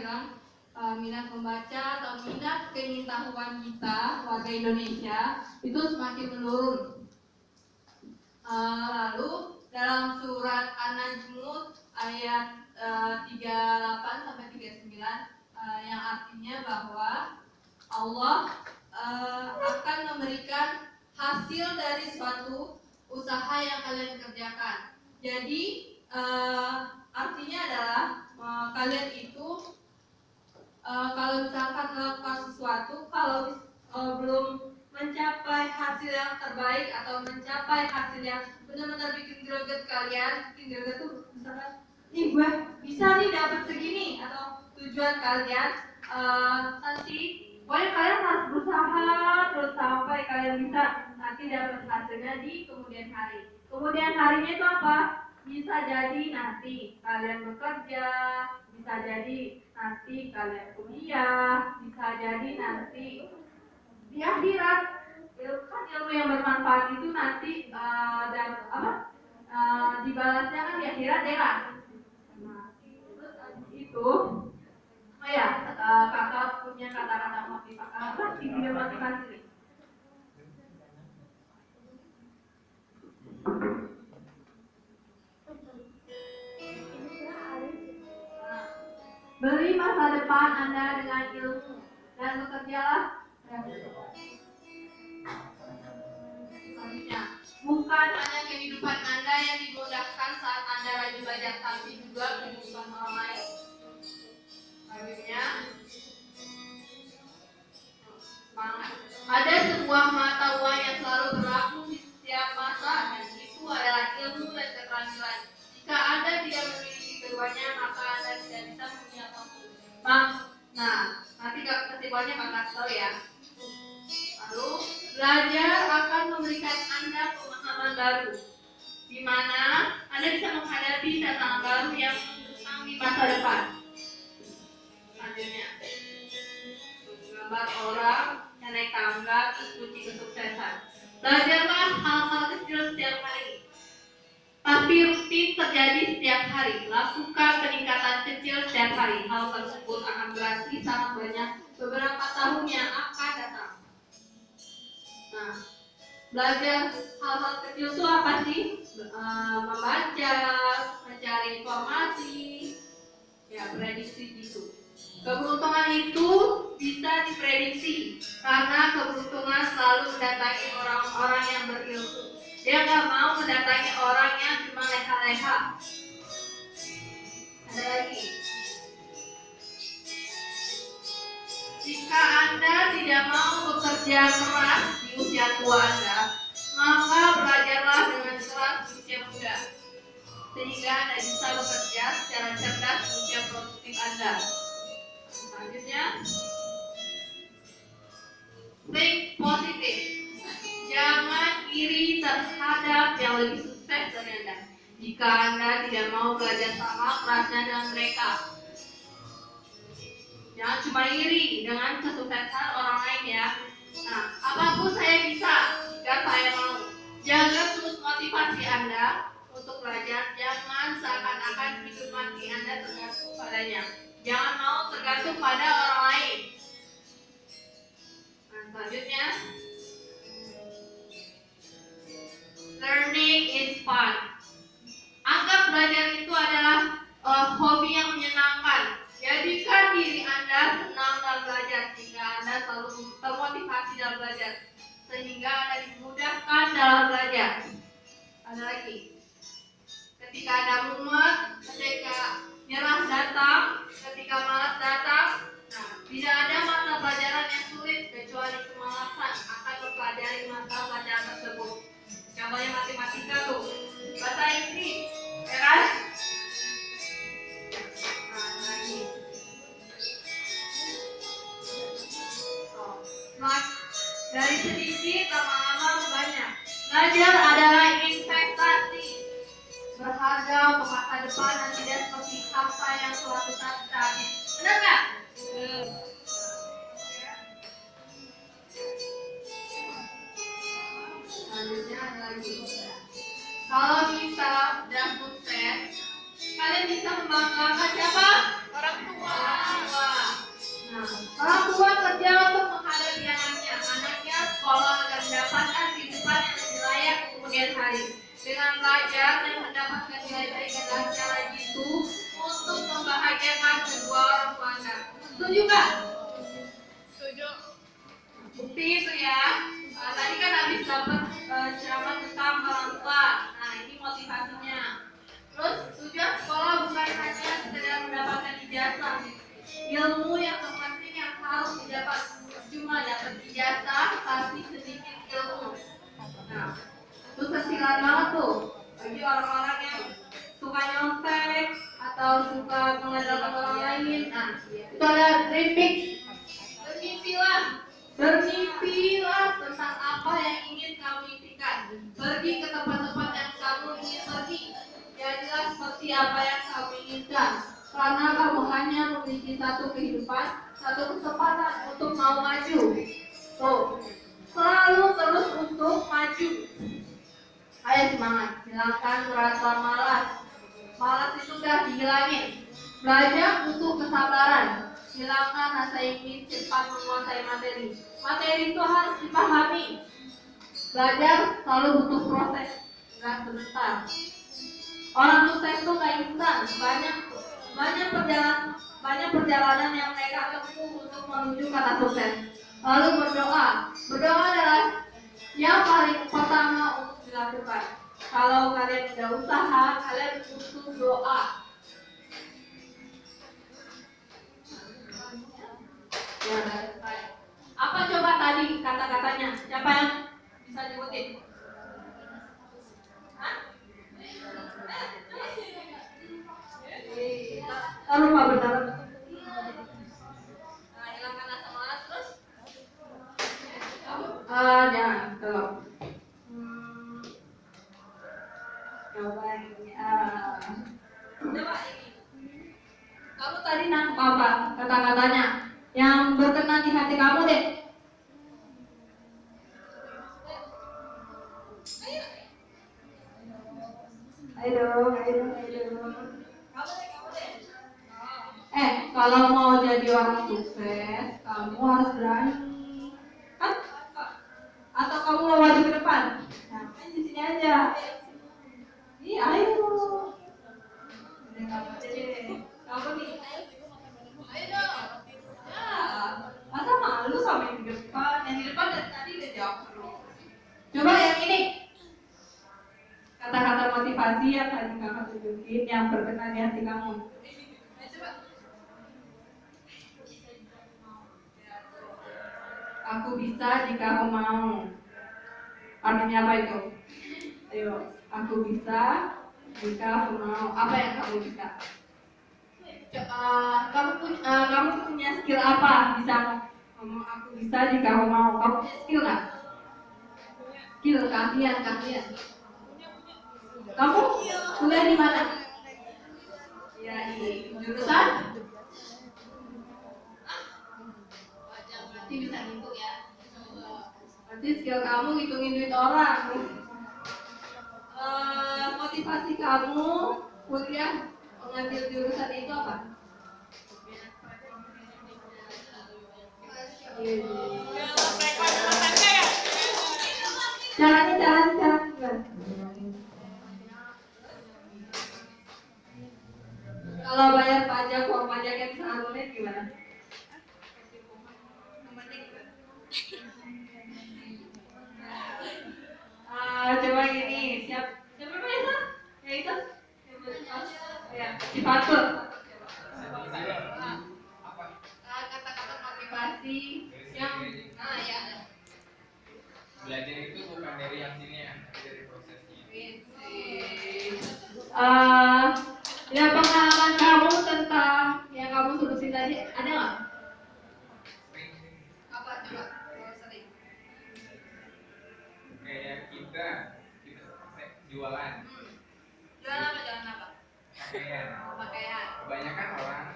bilang minat membaca atau minat pengetahuan kita warga Indonesia itu semakin menurun. Lalu dalam surat An-Najm ayat 38 sampai 39 yang artinya bahwa Allah akan memberikan hasil dari suatu usaha yang kalian kerjakan. Jadi artinya adalah kalian itu kalau misalkan melakukan sesuatu, kalau belum mencapai hasil yang terbaik atau mencapai hasil yang benar-benar bikin greget kalian, bikin greget tuh misalkan, nih gue bisa nih dapat segini atau tujuan kalian nanti, pokoknya kalian harus berusaha terus sampai kalian bisa nanti dapat hasilnya di kemudian hari. Kemudian harinya itu apa? Bisa jadi nanti kalian bekerja, bisa jadi nanti kalian kuliah, bisa jadi nanti di akhirat. Kan ilmu yang bermanfaat itu nanti dan dibalasnya kan di akhirat ya kan. Nah, terus itu oh ya, kakak punya kata-kata motivasi apa di video motivasi nih? Beri masa depan Anda dengan ilmu dan bekerjalah. Selanjutnya, bukan hanya kehidupan Anda yang dimudahkan saat Anda rajin belajar, tapi juga kehidupan orang lain. Selanjutnya, semangat. Ada sebuah mata uang yang selalu berlaku di setiap masa, dan itu adalah ilmu dan keterampilan. Jika Anda tidak memiliki keduanya, maka Anda tidak bisa mempunyai apapun. Nah, nanti kesimpulannya kakak tahu ya. Lalu, belajar akan memberikan Anda pemahaman baru, di mana Anda bisa menghadapi tantangan baru yang datang di masa depan. Selanjutnya, gambar orang yang naik tangga terus kunci kesuksesan. Belajarlah hal-hal kecil setiap hari, tapi rutin terjadi setiap hari. Lakukan peningkatan kecil setiap hari. Hal tersebut akan berarti sangat banyak beberapa tahun yang akan datang. Nah, belajar hal-hal kecil itu apa sih? Membaca, mencari informasi, ya prediksi gitu. Keberuntungan itu bisa diprediksi karena keberuntungan selalu mendatangi orang-orang yang berilmu. Dia nggak mau mendatangi orang yang cuma leha-leha. Ada lagi. Jika Anda tidak mau bekerja keras di usia tua Anda, maka belajarlah dengan keras di usia muda, sehingga Anda bisa bekerja secara cerdas di usia produktif Anda. Selanjutnya, think positif. Jangan iri terhadap yang lebih sukses dari Anda. Jika Anda tidak mau belajar sama kerasnya dengan mereka, jangan cuma iri dengan kesuksesan orang lain ya. Nah, apapun saya bisa jika saya mau. Jaga terus motivasi Anda untuk belajar. Jangan seakan-akan hidup mati Anda tergantung padanya. Jangan mau tergantung pada orang lain. Nah, selanjutnya, learning is fun. Anggap belajar itu adalah hobi yang menyenangkan. Jadikan diri Anda senang dalam belajar, sehingga Anda selalu termotivasi dalam belajar, sehingga Anda dimudahkan dalam belajar. Ada lagi, ketika Anda mumet, ketika nyerah datang, ketika malas datang, nah, tidak ada mata pelajaran yang sulit kecuali kemalasan akan mempelajari mata pelajaran tersebut. Contohnya matematika tuh, bahasa Inggris, ya kan? Dari sedikit lama-lama banyak. Belajar adalah investasi berharga untuk masa depan dan tidak seperti harta yang suatu saat kita habis. Benar nggak? Selanjutnya ada lagi. Kalau kita udah sukses, kalian bisa membanggakan siapa? Orang tua. Setuju nggak? Setuju. Bukti itu ya. Tadi kan habis dapat ceramah tentang orang tua. Nah, ini motivasinya. Terus tujuan sekolah bukan hanya sekedar mendapatkan ijazah. Ilmu yang terpenting yang harus didapat cuma dapat ijazah tapi sedikit ilmu. Nah, itu sesilan banget tuh bagi orang-orang yang suka nyontek atau suka mengandalkan orang lain. Nah, itu ada tripik. Bermimpilah tentang apa yang ingin kamu impikan. Pergi ke tempat-tempat yang kamu ingin pergi. Jadilah seperti apa yang kamu inginkan. Karena kamu hanya memiliki satu kehidupan, satu kesempatan untuk mau maju. Tuh, selalu terus untuk maju. Ayo semangat, hilangkan rasa malas. Malas itu udah dihilangin. Belajar butuh kesabaran. Hilangkan rasa ingin cepat menguasai materi. Materi itu harus dipahami. Belajar selalu butuh proses, nggak sebentar. Orang sukses itu nggak instan. Banyak perjalanan yang mereka tempuh untuk menuju kata sukses. Lalu berdoa. Berdoa adalah yang paling pertama untuk dilakukan. Kalau kalian sudah usaha, kalian butuh doa. Ya, apa coba tadi kata-katanya? Siapa yang bisa nyebutin? Taruh Pak bertaruh. Nah, hilangkan rasa malas terus. Jangan kalau. Coba ini. Coba ini. Kamu tadi nangkep apa kata-katanya? Yang berkenan di hati kamu deh. Ayo. Kalau mau jadi orang sukses, kamu harus berani. Kan? Atau kamu mau maju ke depan? Nah, di sini aja. Iya, ayo. Kamu nih. Ayo dong. Ya, masa malu sama yang di depan? Yang di depan dari tadi udah jawab dulu. Coba yang ini. Kata-kata motivasi yang tadi kakak tunjukin yang berkenan di hati kamu. Aku bisa jika aku mau. Artinya apa itu? Ayo, aku bisa jika aku mau. Apa yang kamu bisa? Kamu punya skill apa? Bisa ngomong aku bisa jika aku mau. Kamu punya skill nggak? Skill, keahlian. Kamu kuliah di mana? Ya, di jurusan? Berarti bisa ngitung ya. Berarti skill kamu ngitungin duit orang. Motivasi kamu kuliah mengambil jurusan itu apa? Jalan. Kalau bayar pajak, uang pajak yang seharusnya gimana? Coba gini, siapa itu? Ya itu? Ya, Cipatur. Kata-kata motivasi yang ya. Belajar itu bukan dari hasilnya, tapi dari prosesnya. Ya, pengalaman kamu tentang yang kamu solusi tadi ada nggak? Apa coba? Sering. Kayak kita jualan. Jualan apa? Pakaian. Kebanyakan orang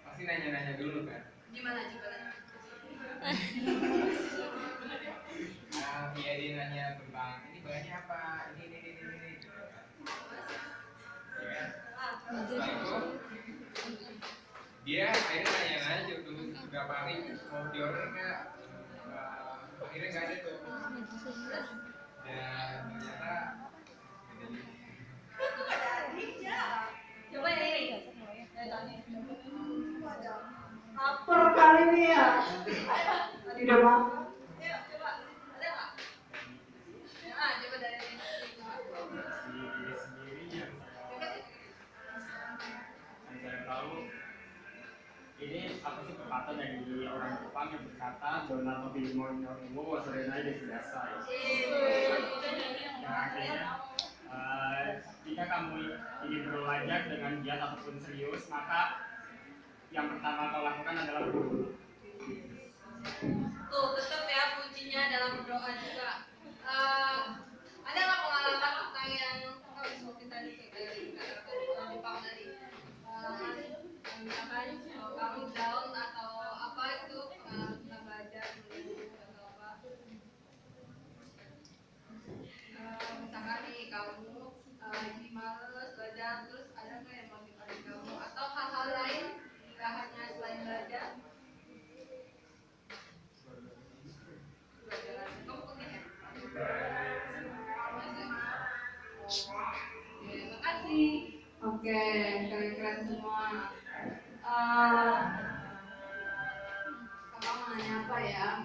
pasti nanya-nanya dulu kan. Gimana? Iya, dia nanya tentang ini bahannya apa, ini. Ya kan? Setelah itu dia akhirnya nanya-nanya dulu berapa hari mau diorder nggak, akhirnya nggak ada tuh, dan ternyata Coba yang ini. ini ya. Tadi udah makan. Ya, coba. Ada nggak? Ya, coba dari ini. Diri sendiri yang saya tahu ini apa sih pepatah dari orang Jepang yang berkata Donat Mobilimo Nyorimo Wasorena Desidasa. Yang artinya jika kamu ingin belajar dengan giat ataupun serius, maka yang pertama kau lakukan adalah berdoa. Tuh, tetap ya kuncinya dalam berdoa juga. Ada nggak pengalaman tentang yang seperti tadi dari Jepang tadi? Misalkan kamu down atau apa itu kita belajar atau apa? Misalkan nih kamu lagi males belajar, terus ada nggak yang motivasi kamu atau hal-hal lain nggak hanya selain belajar? Terima kasih. Oke, keren-keren semua. Kakak mau nanya apa ya?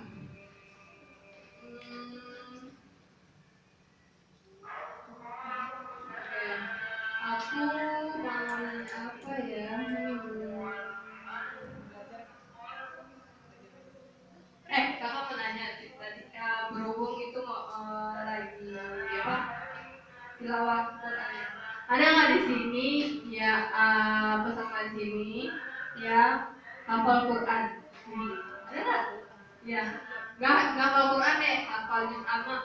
Oke, aku mau nanya apa ya? Kakak mau nanya tadi berhubung itu lagi apa? Tilawah Quran. Ada nggak di sini ya peserta di sini ya hafal Quran? Ada nggak? Ya, nggak hafal Quran deh, hafal juz amma.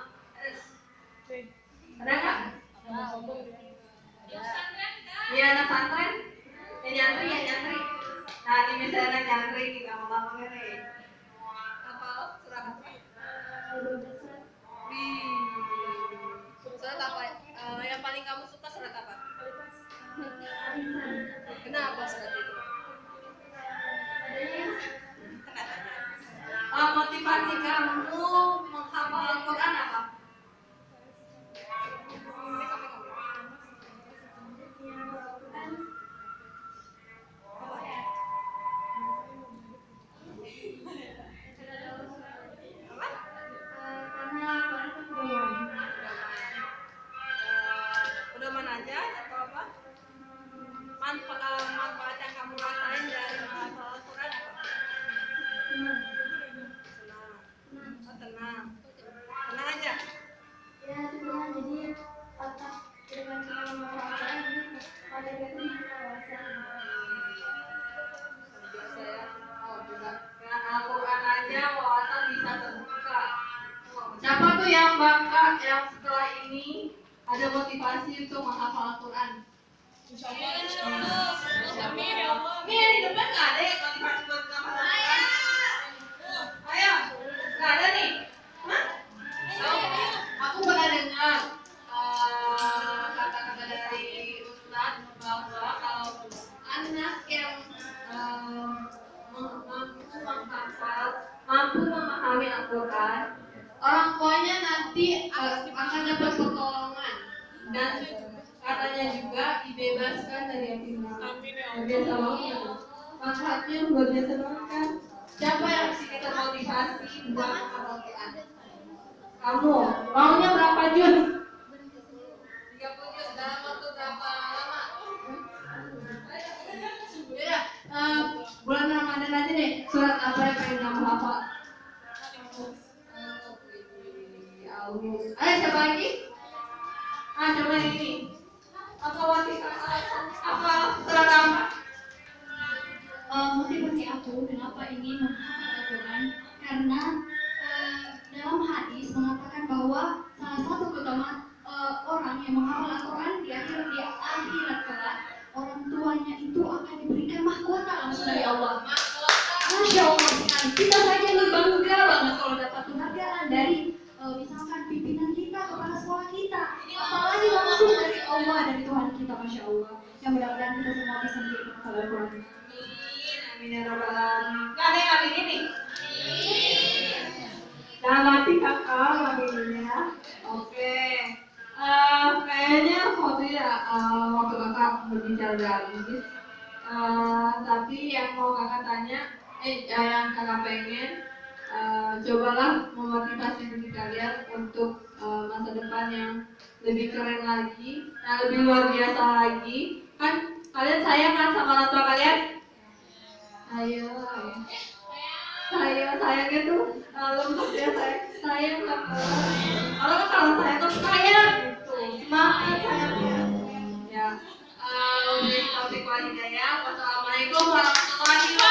Ada nggak? Iya, anak pesantren. Yang nyantri. Nah, ini misalnya anak nyantri kita mau ngomongnya nih. Hafal surat apa? Surat apa? Yang paling kamu suka surat apa? Kenapa surat itu? Motivasi kamu menghafal Al-Quran apa? Udah mana aja atau apa? Manfaat yang kamu rasain dari menghafal Al-Quran apa? Tenang aja. Ya, tenang. Jadi otak dengan kita menghafal ini pada itu kawasan. Biasa ya. Juga dengan Al-Quran aja wawasan bisa terbuka. Siapa tuh yang bakat yang setelah ini ada motivasi untuk menghafal Al-Quran? Amin ya Allah. Ini di depan nggak ada yang motivasi buat menghafal Al-Quran? Ayo, nggak ada nih. Hah? Aku pernah dengar kata-kata dari Ustadz bahwa kalau anak yang mampu memahami Al-Quran, orang tuanya nanti akan dapat pertolongan dan katanya juga dibebaskan dari api neraka. Biasa banget. Manfaatnya luar biasa banget kan? Siapa yang mesti kita motivasi buat menghafal Al-Quran? Kamu, maunya berapa juz? 30 juz dalam waktu berapa lama? Ya, bulan Ramadan aja deh. Surat apa yang pengen kamu hafal? Ayo siapa lagi? Coba yang ini. Apa surat apa? Motivasi aku kenapa ingin menghafal Al-Quran karena dalam hadis mengatakan bahwa salah satu keutamaan orang yang menghafal Al-Quran di akhirat kelak orang tuanya itu akan diberikan mahkota langsung dari Allah. Masya Allah sekali. Kita saja nih bangga banget kalau dapat penghargaan dari misalkan pimpinan kita kepada sekolah kita, apalagi langsung dari Allah, dari Tuhan kita. Masya Allah. Yang mudah-mudahan kita semua bisa menjadi penghafal Al-Quran. Amin ya rabbal alamin. Nggak ada yang amin ini? Jangan mati kakak aminnya. Oke. Kayaknya waktu kakak berbicara udah habis. Tapi yang mau kakak tanya, yang kakak pengen, cobalah memotivasi diri kalian untuk masa depan yang lebih keren lagi, yang lebih luar biasa lagi. Kan kalian sayang kan sama orang tua kalian? Sayangnya tuh lemes ya, sayang sama orang. Kalau sayang tuh sayang gitu, semangat sayangnya ya. Wassalamualaikum warahmatullahi wabarakatuh.